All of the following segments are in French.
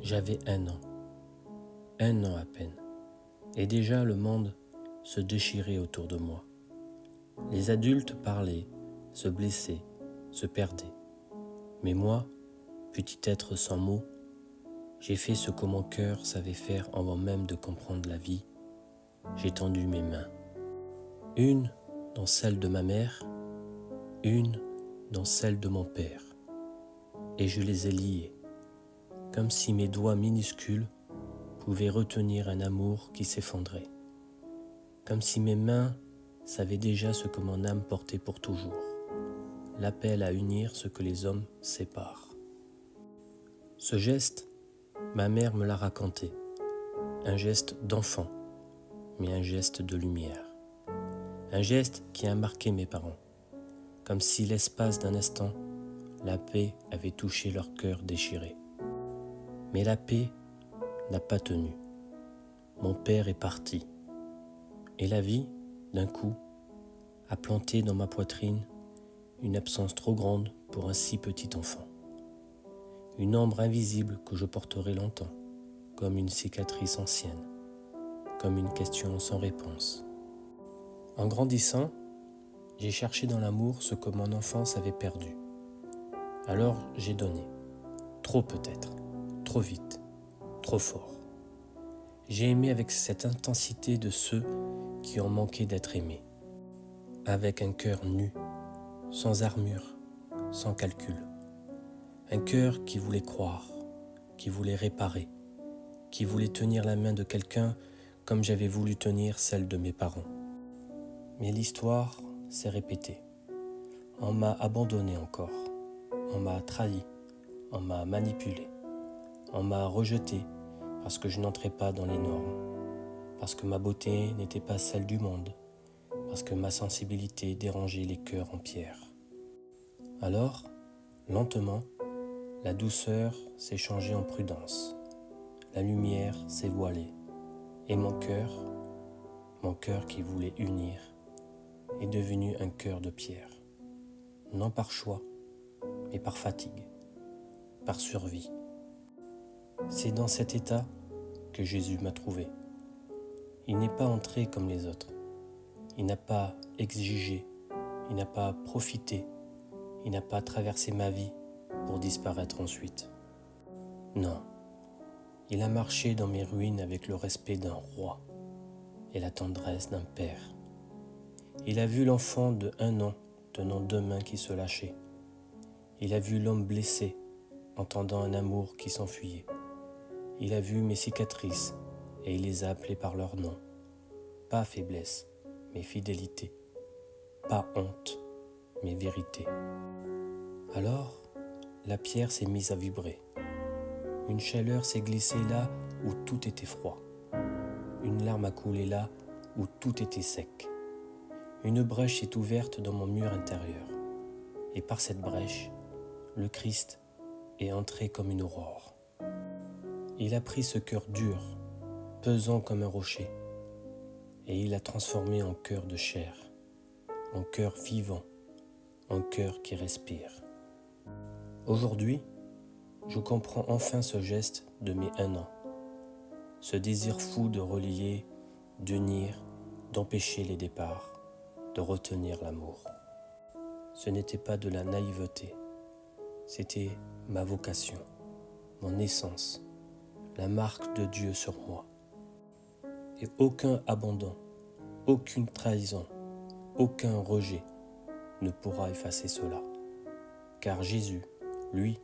J'avais 1 an à peine, et déjà le monde se déchirait autour de moi. Les adultes parlaient, se blessaient, se perdaient. Mais moi, petit être sans mots, j'ai fait ce que mon cœur savait faire avant même de comprendre la vie. J'ai tendu mes mains, une dans celle de ma mère, une dans celle de mon père, et je les ai liées, comme si mes doigts minuscules pouvaient retenir un amour qui s'effondrait, comme si mes mains savaient déjà ce que mon âme portait pour toujours, l'appel à unir ce que les hommes séparent. Ce geste, ma mère me l'a raconté, un geste d'enfant, mais un geste de lumière, un geste qui a marqué mes parents, comme si l'espace d'un instant, la paix avait touché leur cœur déchiré. Mais la paix n'a pas tenu. Mon père est parti. Et la vie, d'un coup, a planté dans ma poitrine une absence trop grande pour un si petit enfant. Une ombre invisible que je porterai longtemps, comme une cicatrice ancienne, comme une question sans réponse. En grandissant, j'ai cherché dans l'amour ce que mon enfance avait perdu. Alors j'ai donné, trop peut-être, trop vite, trop fort. J'ai aimé avec cette intensité de ceux qui ont manqué d'être aimés, avec un cœur nu, sans armure, sans calcul. Un cœur qui voulait croire, qui voulait réparer, qui voulait tenir la main de quelqu'un comme j'avais voulu tenir celle de mes parents. Mais l'histoire s'est répétée. On m'a abandonné encore, on m'a trahi, on m'a manipulé, on m'a rejeté parce que je n'entrais pas dans les normes, parce que ma beauté n'était pas celle du monde, parce que ma sensibilité dérangeait les cœurs en pierre. Alors, lentement, la douceur s'est changée en prudence, la lumière s'est voilée, et mon cœur qui voulait unir, est devenu un cœur de pierre, non par choix, mais par fatigue, par survie. C'est dans cet état que Jésus m'a trouvé. Il n'est pas entré comme les autres, il n'a pas exigé, il n'a pas profité, il n'a pas traversé ma vie pour disparaître ensuite. Non, il a marché dans mes ruines avec le respect d'un roi et la tendresse d'un père. Il a vu l'enfant de 1 an tenant 2 mains qui se lâchaient. Il a vu l'homme blessé, entendant un amour qui s'enfuyait. Il a vu mes cicatrices et il les a appelées par leur nom. Pas faiblesse, mais fidélité. Pas honte, mais vérité. Alors, la pierre s'est mise à vibrer. Une chaleur s'est glissée là où tout était froid. Une larme a coulé là où tout était sec. Une brèche s'est ouverte dans mon mur intérieur. Et par cette brèche, le Christ est entré comme une aurore. Il a pris ce cœur dur, pesant comme un rocher, et il l'a transformé en cœur de chair, en cœur vivant, en cœur qui respire. Aujourd'hui, je comprends enfin ce geste de mes 1 an, ce désir fou de relier, d'unir, d'empêcher les départs, de retenir l'amour. Ce n'était pas de la naïveté, c'était ma vocation, mon essence, la marque de Dieu sur moi. Et aucun abandon, aucune trahison, aucun rejet ne pourra effacer cela. Car Jésus, lui,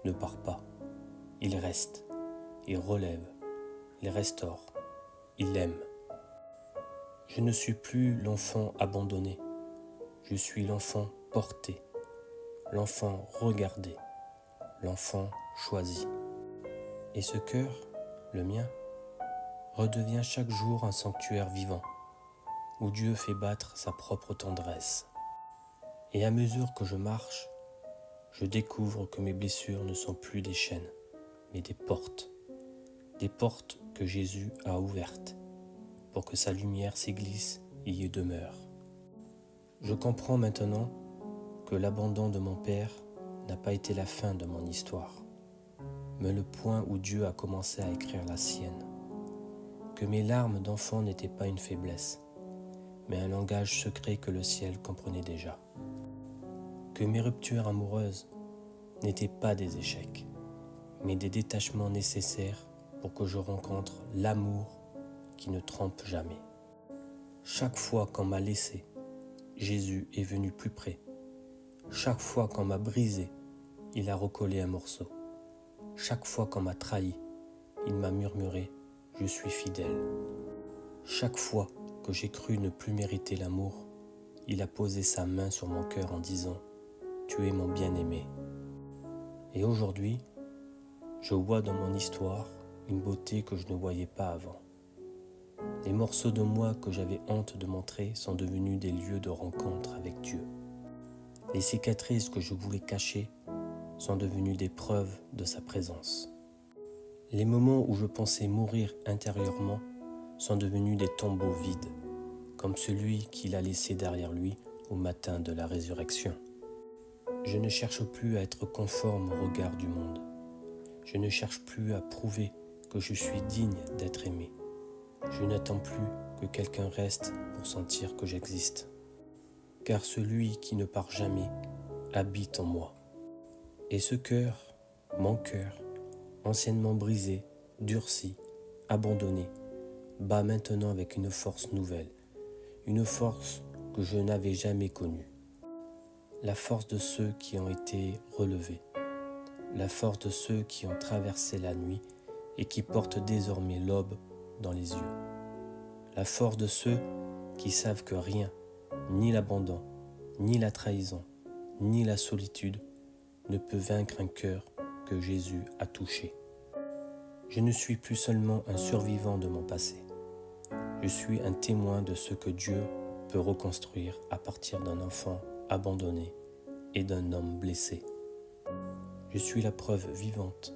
ne part pas. Il reste, il relève, il restaure, il aime. Je ne suis plus l'enfant abandonné, je suis l'enfant porté, l'enfant regardé, l'enfant choisi. Et ce cœur, le mien, redevient chaque jour un sanctuaire vivant, où Dieu fait battre sa propre tendresse. Et à mesure que je marche, je découvre que mes blessures ne sont plus des chaînes, mais des portes que Jésus a ouvertes, pour que sa lumière s'y glisse et y demeure. Je comprends maintenant que l'abandon de mon père n'a pas été la fin de mon histoire, mais le point où Dieu a commencé à écrire la sienne. Que mes larmes d'enfant n'étaient pas une faiblesse, mais un langage secret que le ciel comprenait déjà. Que mes ruptures amoureuses n'étaient pas des échecs, mais des détachements nécessaires pour que je rencontre l'amour qui ne trompe jamais. Chaque fois qu'on m'a laissé, Jésus est venu plus près. Chaque fois qu'on m'a brisé, il a recollé un morceau. Chaque fois qu'on m'a trahi, il m'a murmuré « Je suis fidèle ». Chaque fois que j'ai cru ne plus mériter l'amour, il a posé sa main sur mon cœur en disant « Tu es mon bien-aimé ». Et aujourd'hui, je vois dans mon histoire une beauté que je ne voyais pas avant. Les morceaux de moi que j'avais honte de montrer sont devenus des lieux de rencontre avec Dieu. Les cicatrices que je voulais cacher sont devenues des preuves de sa présence. Les moments où je pensais mourir intérieurement sont devenus des tombeaux vides, comme celui qu'il a laissé derrière lui au matin de la résurrection. Je ne cherche plus à être conforme au regard du monde. Je ne cherche plus à prouver que je suis digne d'être aimé. Je n'attends plus que quelqu'un reste pour sentir que j'existe. Car celui qui ne part jamais habite en moi. Et ce cœur, mon cœur, anciennement brisé, durci, abandonné, bat maintenant avec une force nouvelle, une force que je n'avais jamais connue. La force de ceux qui ont été relevés, la force de ceux qui ont traversé la nuit et qui portent désormais l'aube dans les yeux. La force de ceux qui savent que rien, ni l'abandon, ni la trahison, ni la solitude ne peut vaincre un cœur que Jésus a touché. Je ne suis plus seulement un survivant de mon passé. Je suis un témoin de ce que Dieu peut reconstruire à partir d'un enfant abandonné et d'un homme blessé. Je suis la preuve vivante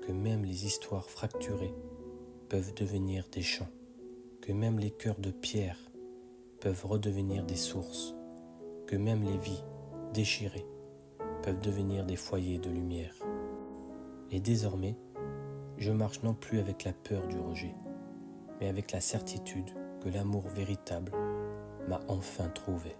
que même les histoires fracturées peuvent devenir des chants, que même les cœurs de pierre peuvent redevenir des sources, que même les vies déchirées peuvent devenir des foyers de lumière. Et désormais, je marche non plus avec la peur du rejet, mais avec la certitude que l'amour véritable m'a enfin trouvé.